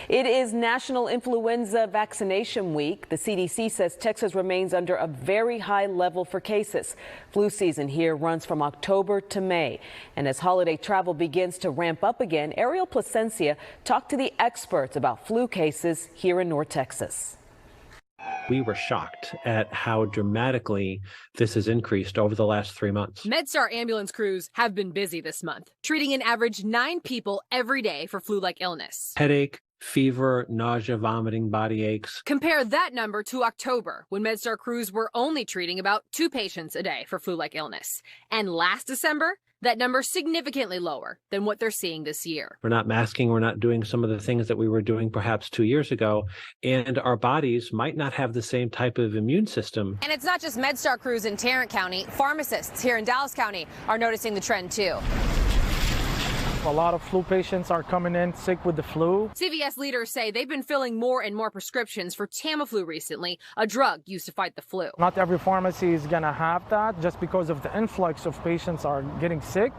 It is National Influenza Vaccination Week. The CDC says Texas remains under a very high level for cases. Flu season here runs from October to May. And as holiday travel begins to ramp up again, Ariel Placencia talked to the experts about flu cases here in North Texas. We were shocked at how dramatically this has increased over the last 3 months. MedStar ambulance crews have been busy this month, treating an average 9 people every day for flu-like illness. Headache, fever, nausea, vomiting, body aches. Compare that number to October, when MedStar crews were only treating about 2 patients a day for flu-like illness. And last December, that number significantly lower than what they're seeing this year. We're not masking, we're not doing some of the things that we were doing perhaps 2 years ago, and our bodies might not have the same type of immune system. And it's not just MedStar crews in Tarrant County. Pharmacists here in Dallas County are noticing the trend too. A lot of flu patients are coming in sick with the flu. CVS leaders say they've been filling more and more prescriptions for Tamiflu recently, a drug used to fight the flu. Not every pharmacy is going to have that just because of the influx of patients are getting sick.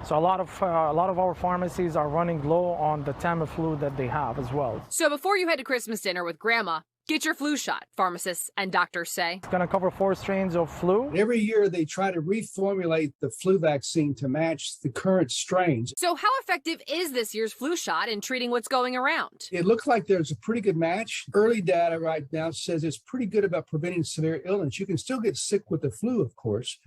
So a lot of our pharmacies are running low on the Tamiflu that they have as well. So before you head to Christmas dinner with Grandma, get your flu shot, pharmacists and doctors say. It's going to cover 4 strains of flu. Every year they try to reformulate the flu vaccine to match the current strains. So how effective is this year's flu shot in treating what's going around? It looks like there's a pretty good match. Early data right now says it's pretty good about preventing severe illness. You can still get sick with the flu, of course,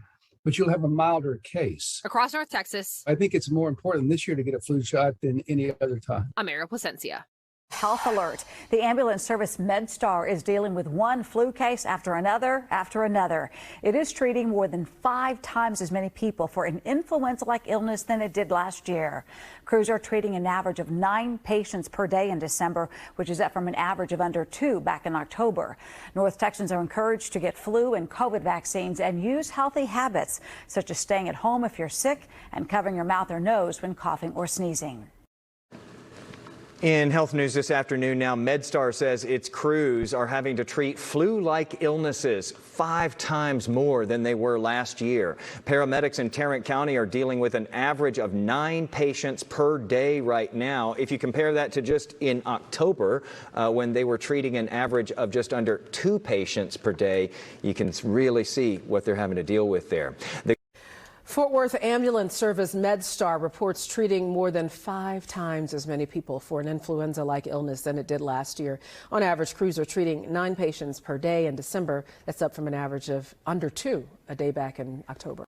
but you'll have a milder case. Across North Texas, I think it's more important this year to get a flu shot than any other time. I'm Ariel Placencia. Health alert. The ambulance service MedStar is dealing with one flu case after another. It is treating more than 5 times as many people for an influenza-like illness than it did last year. Crews are treating an average of 9 patients per day in December, which is up from an average of under 2 back in October. North Texans are encouraged to get flu and COVID vaccines and use healthy habits, such as staying at home if you're sick and covering your mouth or nose when coughing or sneezing. In health news this afternoon now, MedStar says its crews are having to treat flu-like illnesses 5 times more than they were last year. Paramedics in Tarrant County are dealing with an average of 9 patients per day right now. If you compare that to just in October, when they were treating an average of just under 2 patients per day, you can really see what they're having to deal with there. Fort Worth ambulance service MedStar reports treating more than 5 times as many people for an influenza-like illness than it did last year. On average, crews are treating 9 patients per day in December. That's up from an average of under 2 a day back in October.